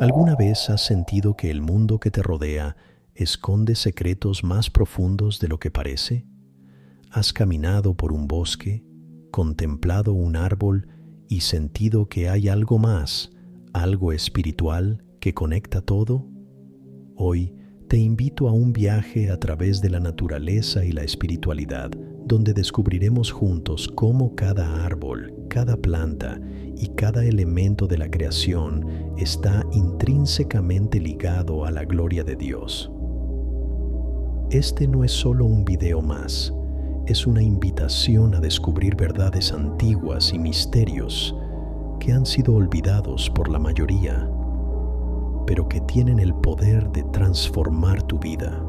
¿Alguna vez has sentido que el mundo que te rodea esconde secretos más profundos de lo que parece? ¿Has caminado por un bosque, contemplado un árbol y sentido que hay algo más, algo espiritual que conecta todo? Hoy te invito a un viaje a través de la naturaleza y la espiritualidad, donde descubriremos juntos cómo cada árbol, cada planta y cada elemento de la creación está intrínsecamente ligado a la gloria de Dios. Este no es solo un video más, es una invitación a descubrir verdades antiguas y misterios que han sido olvidados por la mayoría, pero que tienen el poder de transformar tu vida.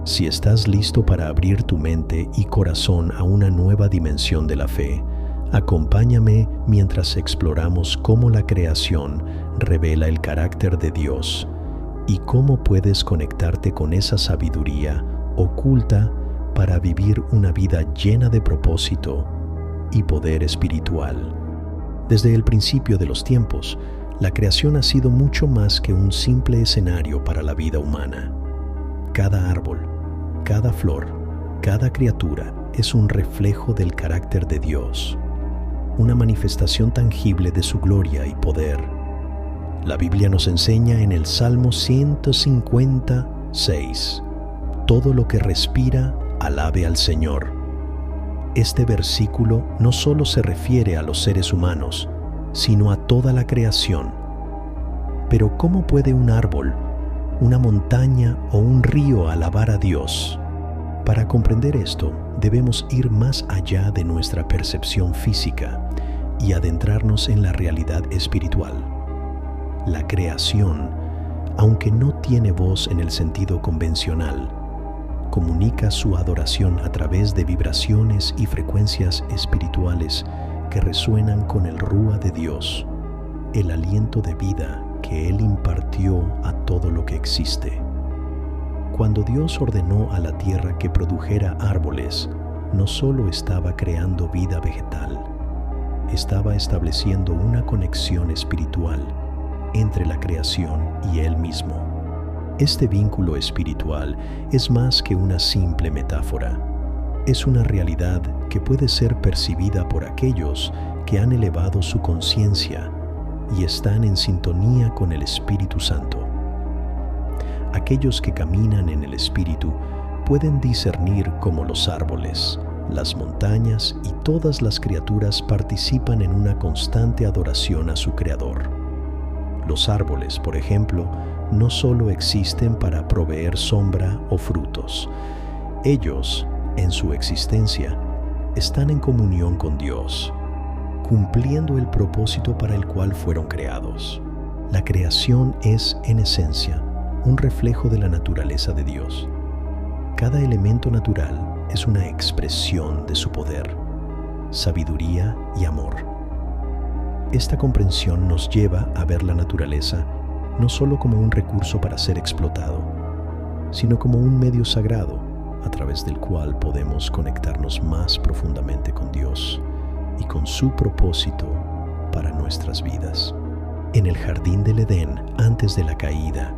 Si estás listo para abrir tu mente y corazón a una nueva dimensión de la fe, acompáñame mientras exploramos cómo la creación revela el carácter de Dios y cómo puedes conectarte con esa sabiduría oculta para vivir una vida llena de propósito y poder espiritual. Desde el principio de los tiempos, la creación ha sido mucho más que un simple escenario para la vida humana. Cada árbol, cada flor, cada criatura es un reflejo del carácter de Dios, una manifestación tangible de su gloria y poder. La Biblia nos enseña en el Salmo 156, todo lo que respira, alabe al Señor. Este versículo no solo se refiere a los seres humanos, sino a toda la creación. Pero ¿cómo puede un árbol, una montaña o un río alabar a Dios? Para comprender esto, debemos ir más allá de nuestra percepción física y adentrarnos en la realidad espiritual. La creación, aunque no tiene voz en el sentido convencional, comunica su adoración a través de vibraciones y frecuencias espirituales que resuenan con el Rúa de Dios, el aliento de vida que Él impartió a todo lo que existe. Cuando Dios ordenó a la tierra que produjera árboles, no solo estaba creando vida vegetal, estaba estableciendo una conexión espiritual entre la creación y Él mismo. Este vínculo espiritual es más que una simple metáfora. Es una realidad que puede ser percibida por aquellos que han elevado su conciencia y están en sintonía con el Espíritu Santo. Aquellos que caminan en el Espíritu pueden discernir cómo los árboles, las montañas y todas las criaturas participan en una constante adoración a su Creador. Los árboles, por ejemplo, no solo existen para proveer sombra o frutos. Ellos, en su existencia, están en comunión con Dios, cumpliendo el propósito para el cual fueron creados. La creación es, en esencia, un reflejo de la naturaleza de Dios. Cada elemento natural es una expresión de su poder, sabiduría y amor. Esta comprensión nos lleva a ver la naturaleza no solo como un recurso para ser explotado, sino como un medio sagrado a través del cual podemos conectarnos más profundamente con Dios y con su propósito para nuestras vidas. En el jardín del Edén, antes de la caída,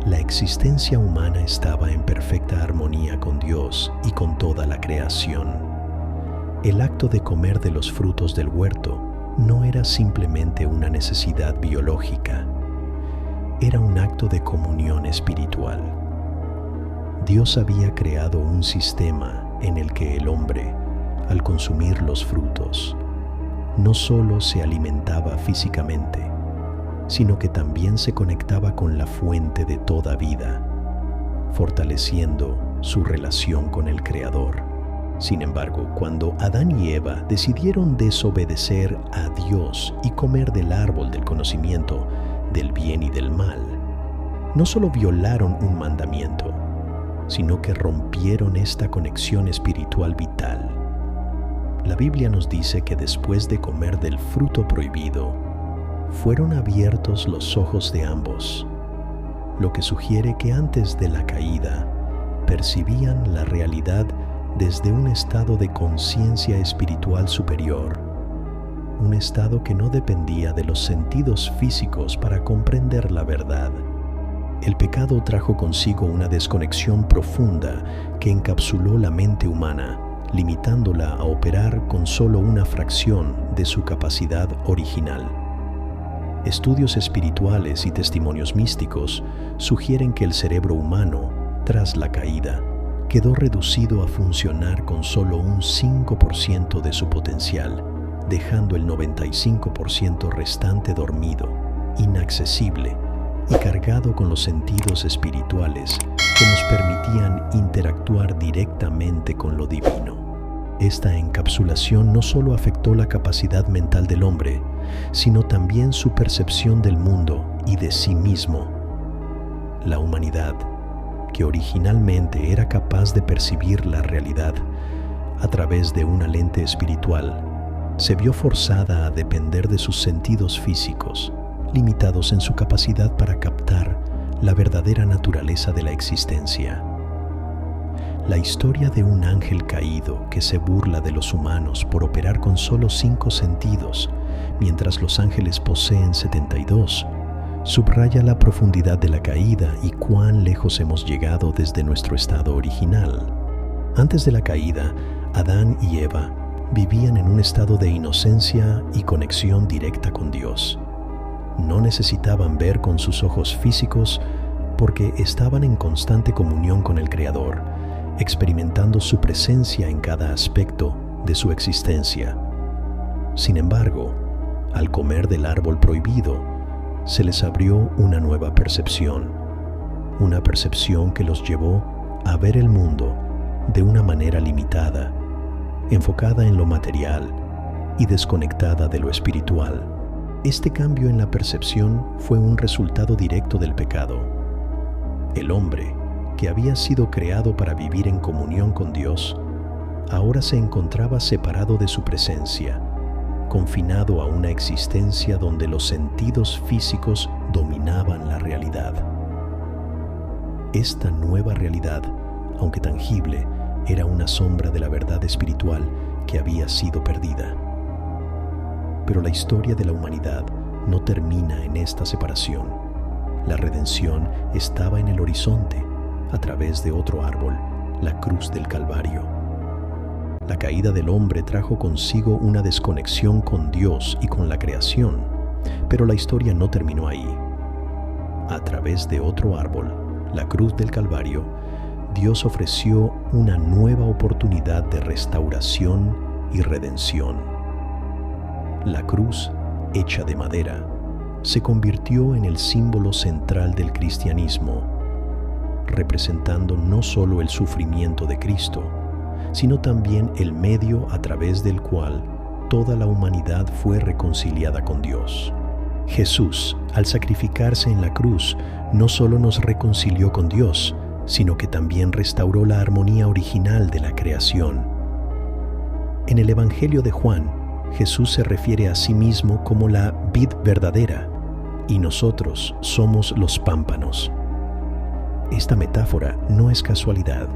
la existencia humana estaba en perfecta armonía con Dios y con toda la creación. El acto de comer de los frutos del huerto no era simplemente una necesidad biológica, era un acto de comunión espiritual. Dios había creado un sistema en el que el hombre, al consumir los frutos, no solo se alimentaba físicamente, sino que también se conectaba con la fuente de toda vida, fortaleciendo su relación con el Creador. Sin embargo, cuando Adán y Eva decidieron desobedecer a Dios y comer del árbol del conocimiento del bien y del mal, no solo violaron un mandamiento, sino que rompieron esta conexión espiritual vital. La Biblia nos dice que después de comer del fruto prohibido, fueron abiertos los ojos de ambos, lo que sugiere que antes de la caída percibían la realidad desde un estado de conciencia espiritual superior. un estado que no dependía de los sentidos físicos para comprender la verdad. El pecado trajo consigo una desconexión profunda que encapsuló la mente humana, limitándola a operar con solo una fracción de su capacidad original. Estudios espirituales y testimonios místicos sugieren que el cerebro humano, tras la caída, quedó reducido a funcionar con solo un 5% de su potencial, dejando el 95% restante dormido, inaccesible y cargado con los sentidos espirituales que nos permitían interactuar directamente con lo divino. Esta encapsulación no solo afectó la capacidad mental del hombre, sino también su percepción del mundo y de sí mismo. La humanidad, que originalmente era capaz de percibir la realidad a través de una lente espiritual, se vio forzada a depender de sus sentidos físicos, limitados en su capacidad para captar la verdadera naturaleza de la existencia. La historia de un ángel caído que se burla de los humanos por operar con solo 5 sentidos, mientras los ángeles poseen 72, subraya la profundidad de la caída y cuán lejos hemos llegado desde nuestro estado original. Antes de la caída, Adán y Eva vivían en un estado de inocencia y conexión directa con Dios. No necesitaban ver con sus ojos físicos porque estaban en constante comunión con el Creador, experimentando su presencia en cada aspecto de su existencia. Sin embargo, al comer del árbol prohibido, se les abrió una nueva percepción, una percepción que los llevó a ver el mundo de una manera limitada, enfocada en lo material y desconectada de lo espiritual. Este cambio en la percepción fue un resultado directo del pecado. El hombre, que había sido creado para vivir en comunión con Dios, ahora se encontraba separado de su presencia, confinado a una existencia donde los sentidos físicos dominaban la realidad. Esta nueva realidad, aunque tangible, era una sombra de la verdad espiritual que había sido perdida. Pero la historia de la humanidad no termina en esta separación. La redención estaba en el horizonte, a través de otro árbol, la cruz del Calvario. La caída del hombre trajo consigo una desconexión con Dios y con la creación, pero la historia no terminó ahí. A través de otro árbol, la cruz del Calvario, Dios ofreció una nueva oportunidad de restauración y redención. La cruz, hecha de madera, se convirtió en el símbolo central del cristianismo, representando no solo el sufrimiento de Cristo, sino también el medio a través del cual toda la humanidad fue reconciliada con Dios. Jesús, al sacrificarse en la cruz, no solo nos reconcilió con Dios, sino que también restauró la armonía original de la creación. En el Evangelio de Juan, Jesús se refiere a sí mismo como la vid verdadera, y nosotros somos los pámpanos. Esta metáfora no es casualidad.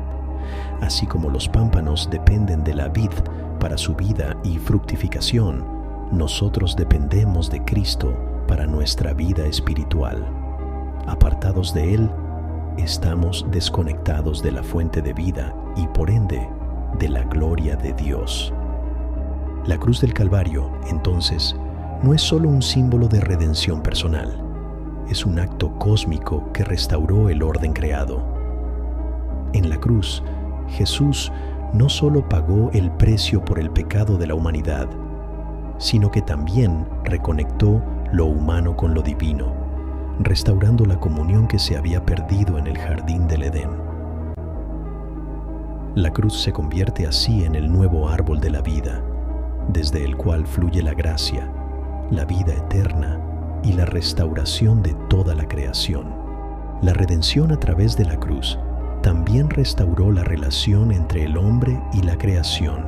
Así como los pámpanos dependen de la vid para su vida y fructificación, nosotros dependemos de Cristo para nuestra vida espiritual. Apartados de Él, estamos desconectados de la fuente de vida y por ende de la gloria de Dios. La cruz del Calvario, entonces, no es solo un símbolo de redención personal, es un acto cósmico que restauró el orden creado. En la cruz, Jesús no solo pagó el precio por el pecado de la humanidad, sino que también reconectó lo humano con lo divino, restaurando la comunión que se había perdido en el jardín del Edén. La cruz se convierte así en el nuevo árbol de la vida, desde el cual fluye la gracia, la vida eterna y la restauración de toda la creación. La redención a través de la cruz también restauró la relación entre el hombre y la creación.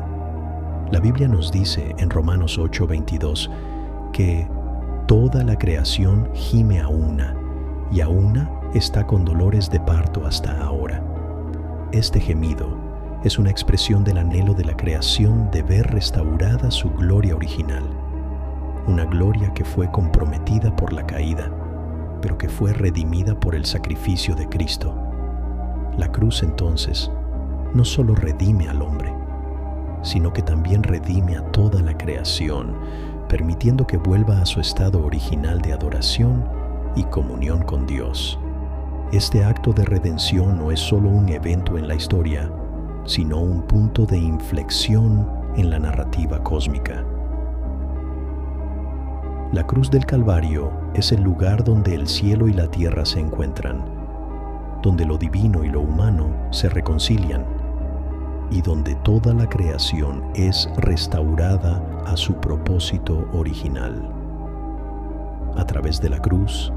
La Biblia nos dice en Romanos 8:22 que toda la creación gime a una, y a una está con dolores de parto hasta ahora. Este gemido es una expresión del anhelo de la creación de ver restaurada su gloria original, una gloria que fue comprometida por la caída, pero que fue redimida por el sacrificio de Cristo. La cruz entonces no solo redime al hombre, sino que también redime a toda la creación, permitiendo que vuelva a su estado original de adoración y comunión con Dios. Este acto de redención no es solo un evento en la historia, sino un punto de inflexión en la narrativa cósmica. La cruz del Calvario es el lugar donde el cielo y la tierra se encuentran, donde lo divino y lo humano se reconcilian, y donde toda la creación es restaurada a su propósito original. A través de la cruz,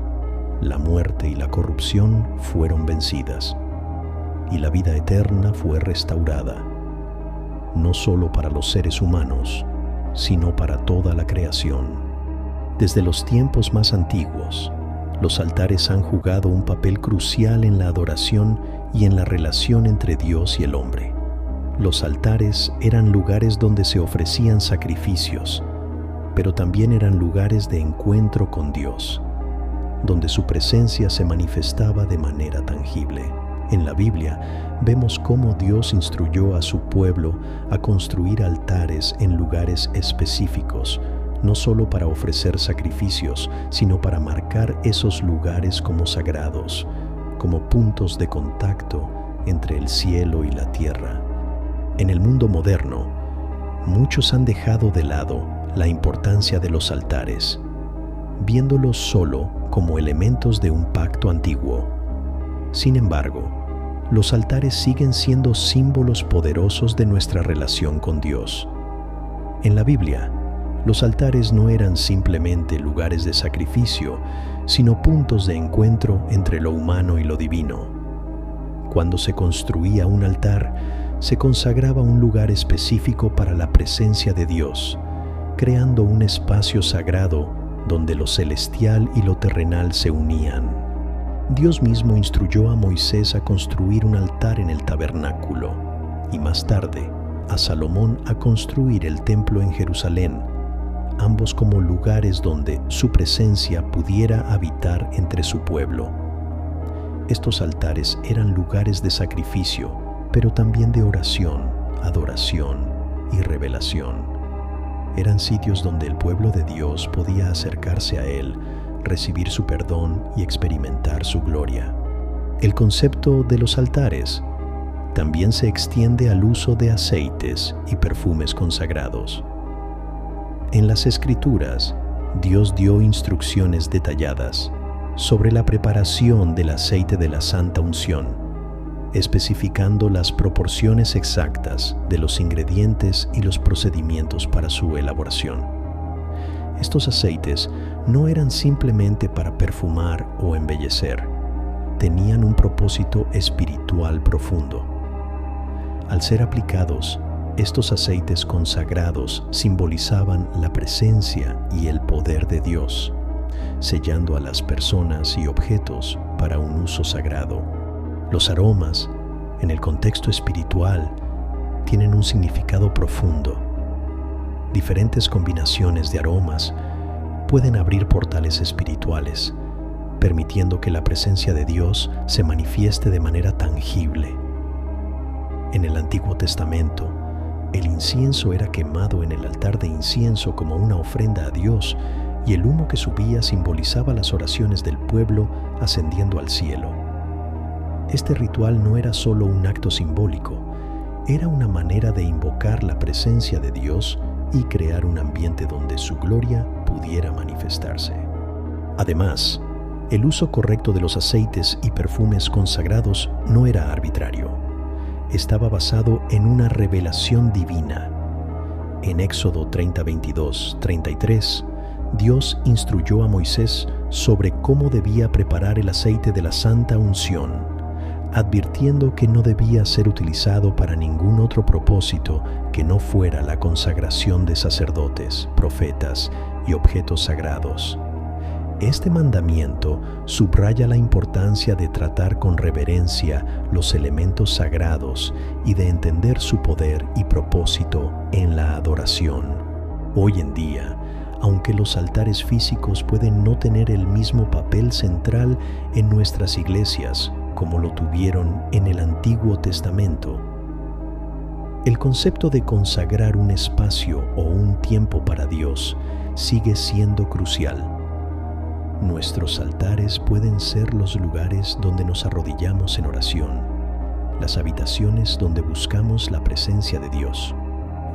la muerte y la corrupción fueron vencidas, y la vida eterna fue restaurada, no solo para los seres humanos, sino para toda la creación. Desde los tiempos más antiguos, los altares han jugado un papel crucial en la adoración y en la relación entre Dios y el hombre. Los altares eran lugares donde se ofrecían sacrificios, pero también eran lugares de encuentro con Dios, donde su presencia se manifestaba de manera tangible. En la Biblia vemos cómo Dios instruyó a su pueblo a construir altares en lugares específicos, no solo para ofrecer sacrificios, sino para marcar esos lugares como sagrados, como puntos de contacto entre el cielo y la tierra. En el mundo moderno, muchos han dejado de lado la importancia de los altares, viéndolos solo como elementos de un pacto antiguo. Sin embargo, los altares siguen siendo símbolos poderosos de nuestra relación con Dios. En la Biblia, los altares no eran simplemente lugares de sacrificio, sino puntos de encuentro entre lo humano y lo divino. Cuando se construía un altar, se consagraba un lugar específico para la presencia de Dios, creando un espacio sagrado donde lo celestial y lo terrenal se unían. Dios mismo instruyó a Moisés a construir un altar en el tabernáculo y más tarde a Salomón a construir el templo en Jerusalén, ambos como lugares donde su presencia pudiera habitar entre su pueblo. Estos altares eran lugares de sacrificio, pero también de oración, adoración y revelación. Eran sitios donde el pueblo de Dios podía acercarse a Él, recibir su perdón y experimentar su gloria. El concepto de los altares también se extiende al uso de aceites y perfumes consagrados. En las Escrituras, Dios dio instrucciones detalladas sobre la preparación del aceite de la santa unción, especificando las proporciones exactas de los ingredientes y los procedimientos para su elaboración. Estos aceites no eran simplemente para perfumar o embellecer, tenían un propósito espiritual profundo. Al ser aplicados, estos aceites consagrados simbolizaban la presencia y el poder de Dios, sellando a las personas y objetos para un uso sagrado. Los aromas, en el contexto espiritual, tienen un significado profundo. Diferentes combinaciones de aromas pueden abrir portales espirituales, permitiendo que la presencia de Dios se manifieste de manera tangible. En el Antiguo Testamento, el incienso era quemado en el altar de incienso como una ofrenda a Dios, y el humo que subía simbolizaba las oraciones del pueblo ascendiendo al cielo. Este ritual no era solo un acto simbólico, era una manera de invocar la presencia de Dios y crear un ambiente donde su gloria pudiera manifestarse. Además, el uso correcto de los aceites y perfumes consagrados no era arbitrario. Estaba basado en una revelación divina. En Éxodo 30:22-33, Dios instruyó a Moisés sobre cómo debía preparar el aceite de la santa unción, advirtiendo que no debía ser utilizado para ningún otro propósito que no fuera la consagración de sacerdotes, profetas y objetos sagrados. Este mandamiento subraya la importancia de tratar con reverencia los elementos sagrados y de entender su poder y propósito en la adoración. Hoy en día, aunque los altares físicos pueden no tener el mismo papel central en nuestras iglesias como lo tuvieron en el Antiguo Testamento. El concepto de consagrar un espacio o un tiempo para Dios sigue siendo crucial. Nuestros altares pueden ser los lugares donde nos arrodillamos en oración, las habitaciones donde buscamos la presencia de Dios,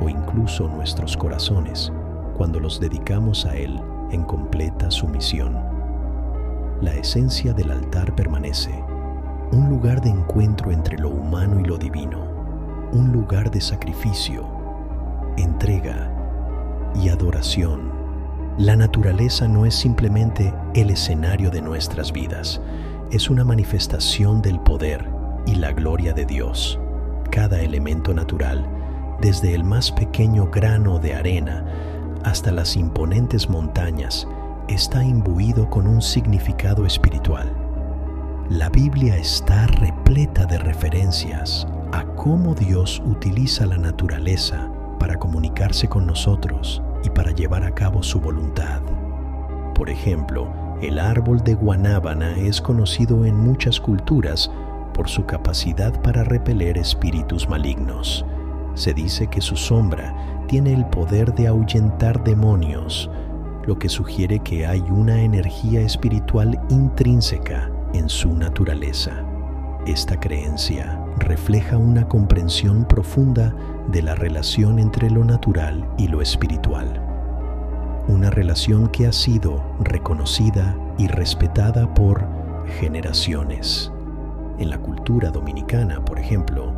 o incluso nuestros corazones, cuando los dedicamos a Él en completa sumisión. La esencia del altar permanece, un lugar de encuentro entre lo humano y lo divino, un lugar de sacrificio, entrega y adoración. La naturaleza no es simplemente el escenario de nuestras vidas, es una manifestación del poder y la gloria de Dios. Cada elemento natural, desde el más pequeño grano de arena hasta las imponentes montañas, está imbuido con un significado espiritual. La Biblia está repleta de referencias a cómo Dios utiliza la naturaleza para comunicarse con nosotros y para llevar a cabo su voluntad. Por ejemplo, el árbol de guanábana es conocido en muchas culturas por su capacidad para repeler espíritus malignos. Se dice que su sombra tiene el poder de ahuyentar demonios, lo que sugiere que hay una energía espiritual intrínseca en su naturaleza. Esta creencia refleja una comprensión profunda de la relación entre lo natural y lo espiritual. Una relación que ha sido reconocida y respetada por generaciones. En la cultura dominicana, por ejemplo,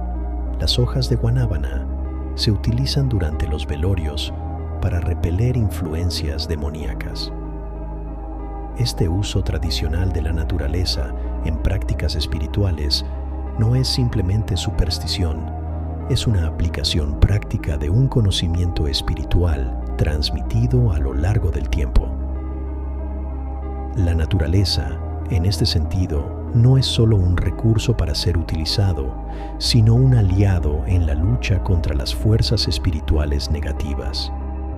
las hojas de guanábana se utilizan durante los velorios para repeler influencias demoníacas. Este uso tradicional de la naturaleza en prácticas espirituales no es simplemente superstición, es una aplicación práctica de un conocimiento espiritual transmitido a lo largo del tiempo. La naturaleza, en este sentido, no es solo un recurso para ser utilizado, sino un aliado en la lucha contra las fuerzas espirituales negativas.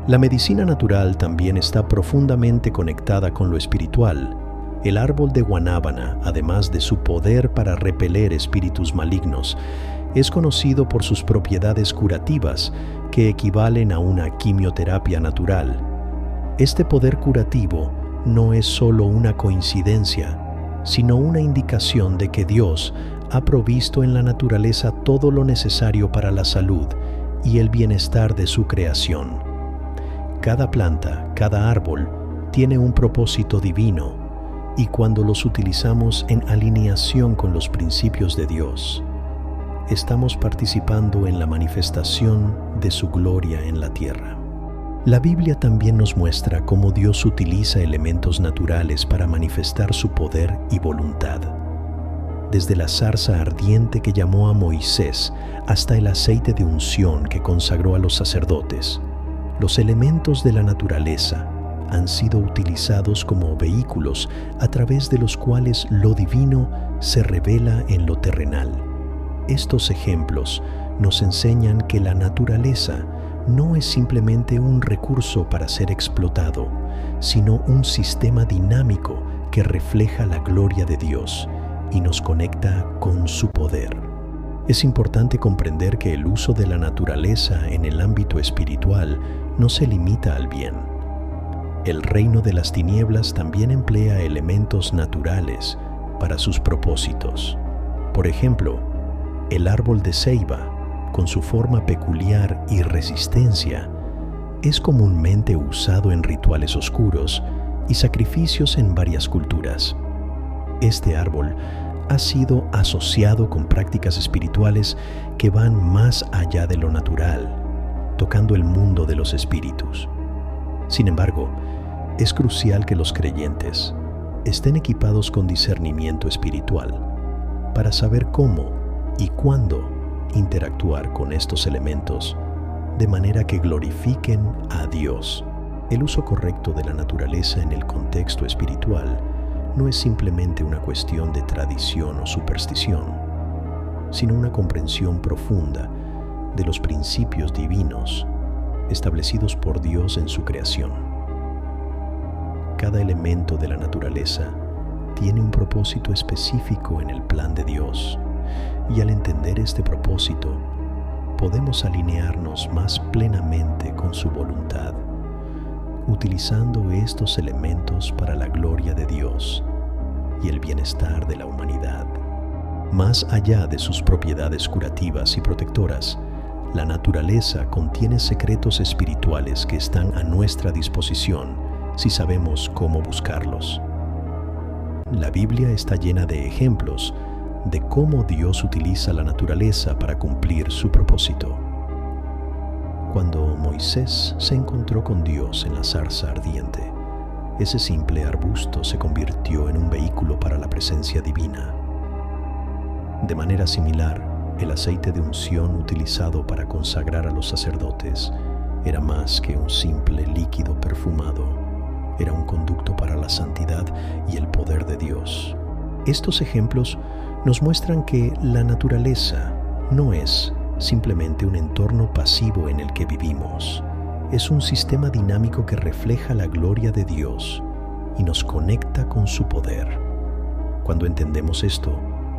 La medicina natural también está profundamente conectada con lo espiritual. El árbol de guanábana, además de su poder para repeler espíritus malignos, es conocido por sus propiedades curativas, que equivalen a una quimioterapia natural. Este poder curativo no es solo una coincidencia, sino una indicación de que Dios ha provisto en la naturaleza todo lo necesario para la salud y el bienestar de su creación. Cada planta, cada árbol, tiene un propósito divino, y cuando los utilizamos en alineación con los principios de Dios, estamos participando en la manifestación de su gloria en la tierra. La Biblia también nos muestra cómo Dios utiliza elementos naturales para manifestar su poder y voluntad. Desde la zarza ardiente que llamó a Moisés hasta el aceite de unción que consagró a los sacerdotes, los elementos de la naturaleza han sido utilizados como vehículos a través de los cuales lo divino se revela en lo terrenal. Estos ejemplos nos enseñan que la naturaleza no es simplemente un recurso para ser explotado, sino un sistema dinámico que refleja la gloria de Dios y nos conecta con su poder. Es importante comprender que el uso de la naturaleza en el ámbito espiritual no se limita al bien. El reino de las tinieblas también emplea elementos naturales para sus propósitos. Por ejemplo, el árbol de ceiba, con su forma peculiar y resistencia, es comúnmente usado en rituales oscuros y sacrificios en varias culturas. Este árbol ha sido asociado con prácticas espirituales que van más allá de lo natural, tocando el mundo de los espíritus. Sin embargo, es crucial que los creyentes estén equipados con discernimiento espiritual para saber cómo y cuándo interactuar con estos elementos de manera que glorifiquen a Dios. El uso correcto de la naturaleza en el contexto espiritual no es simplemente una cuestión de tradición o superstición, sino una comprensión profunda de los principios divinos establecidos por Dios en su creación. cada elemento de la naturaleza tiene un propósito específico en el plan de Dios, y al entender este propósito, podemos alinearnos más plenamente con su voluntad, utilizando estos elementos para la gloria de Dios y el bienestar de la humanidad. Más allá de sus propiedades curativas y protectoras, la naturaleza contiene secretos espirituales que están a nuestra disposición si sabemos cómo buscarlos. La Biblia está llena de ejemplos de cómo Dios utiliza la naturaleza para cumplir su propósito. Cuando Moisés se encontró con Dios en la zarza ardiente, ese simple arbusto se convirtió en un vehículo para la presencia divina. De manera similar, el aceite de unción utilizado para consagrar a los sacerdotes era más que un simple líquido perfumado. Era un conducto para la santidad y el poder de Dios. Estos ejemplos nos muestran que la naturaleza no es simplemente un entorno pasivo en el que vivimos. Es un sistema dinámico que refleja la gloria de Dios y nos conecta con su poder. Cuando entendemos esto,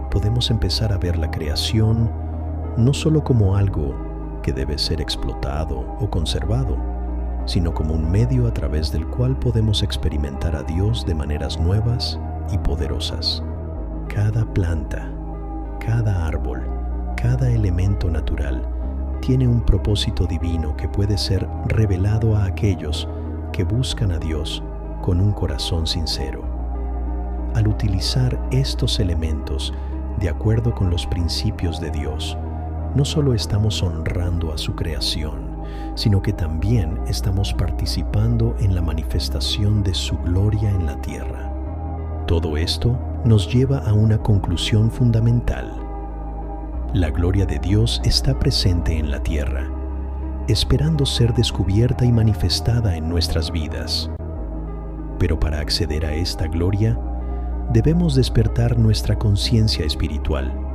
podemos empezar a ver la creación no solo como algo que debe ser explotado o conservado, sino como un medio a través del cual podemos experimentar a Dios de maneras nuevas y poderosas. Cada planta, cada árbol, cada elemento natural tiene un propósito divino que puede ser revelado a aquellos que buscan a Dios con un corazón sincero. Al utilizar estos elementos de acuerdo con los principios de Dios, no solo estamos honrando a su creación, sino que también estamos participando en la manifestación de su gloria en la tierra. Todo esto nos lleva a una conclusión fundamental. La gloria de Dios está presente en la tierra, esperando ser descubierta y manifestada en nuestras vidas. Pero para acceder a esta gloria, debemos despertar nuestra conciencia espiritual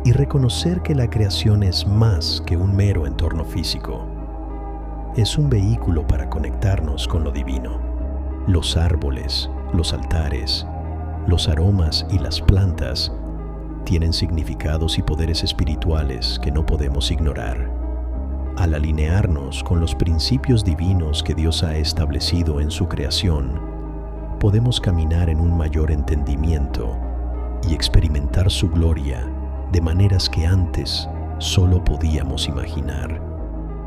y reconocer que la creación es más que un mero entorno físico. Es un vehículo para conectarnos con lo divino. Los árboles, los altares, los aromas y las plantas tienen significados y poderes espirituales que no podemos ignorar. Al alinearnos con los principios divinos que Dios ha establecido en su creación, podemos caminar en un mayor entendimiento y experimentar su gloria de maneras que antes solo podíamos imaginar.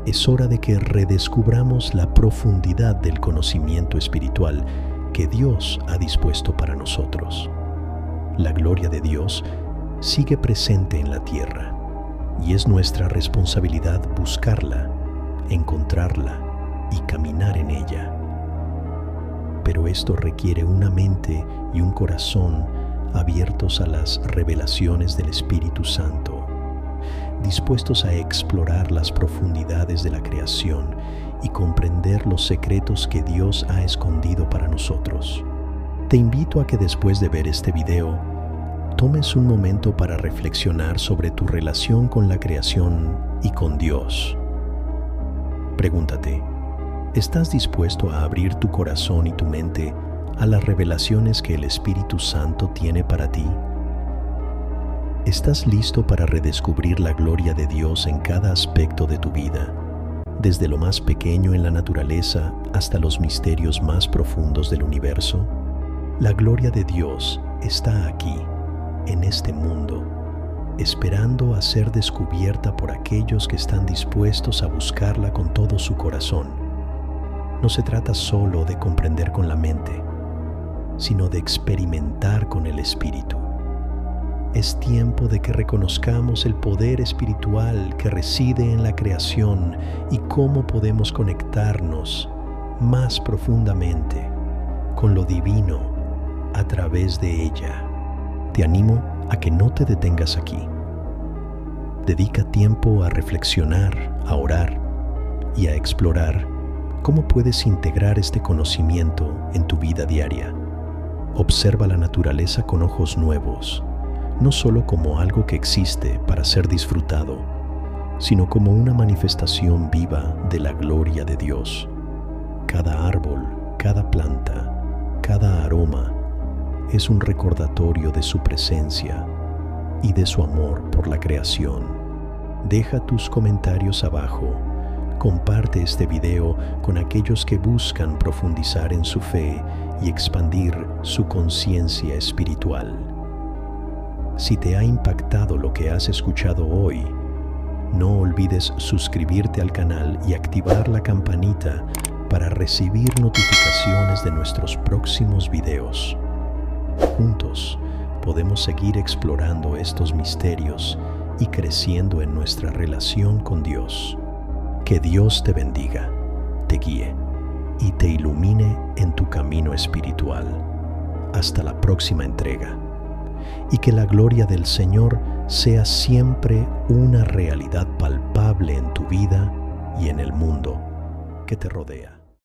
Es hora de que redescubramos la profundidad del conocimiento espiritual que Dios ha dispuesto para nosotros. La gloria de Dios sigue presente en la tierra y es nuestra responsabilidad buscarla, encontrarla y caminar en ella. Pero esto requiere una mente y un corazón abiertos a las revelaciones del Espíritu Santo, dispuestos a explorar las profundidades de la creación y comprender los secretos que Dios ha escondido para nosotros. Te invito a que después de ver este video, tomes un momento para reflexionar sobre tu relación con la creación y con Dios. Pregúntate, ¿estás dispuesto a abrir tu corazón y tu mente a las revelaciones que el Espíritu Santo tiene para ti? ¿Estás listo para redescubrir la gloria de Dios en cada aspecto de tu vida, desde lo más pequeño en la naturaleza hasta los misterios más profundos del universo? La gloria de Dios está aquí, en este mundo, esperando a ser descubierta por aquellos que están dispuestos a buscarla con todo su corazón. No se trata solo de comprender con la mente, sino de experimentar con el Espíritu. Es tiempo de que reconozcamos el poder espiritual que reside en la creación y cómo podemos conectarnos más profundamente con lo divino a través de ella. Te animo a que no te detengas aquí. Dedica tiempo a reflexionar, a orar y a explorar cómo puedes integrar este conocimiento en tu vida diaria. Observa la naturaleza con ojos nuevos, no solo como algo que existe para ser disfrutado, sino como una manifestación viva de la gloria de Dios. Cada árbol, cada planta, cada aroma es un recordatorio de su presencia y de su amor por la creación. Deja tus comentarios abajo. Comparte este video con aquellos que buscan profundizar en su fe y expandir su conciencia espiritual. Si te ha impactado lo que has escuchado hoy, no olvides suscribirte al canal y activar la campanita para recibir notificaciones de nuestros próximos videos. Juntos podemos seguir explorando estos misterios y creciendo en nuestra relación con Dios. Que Dios te bendiga, te guíe y te ilumine en tu camino espiritual. Hasta la próxima entrega. Y que la gloria del Señor sea siempre una realidad palpable en tu vida y en el mundo que te rodea.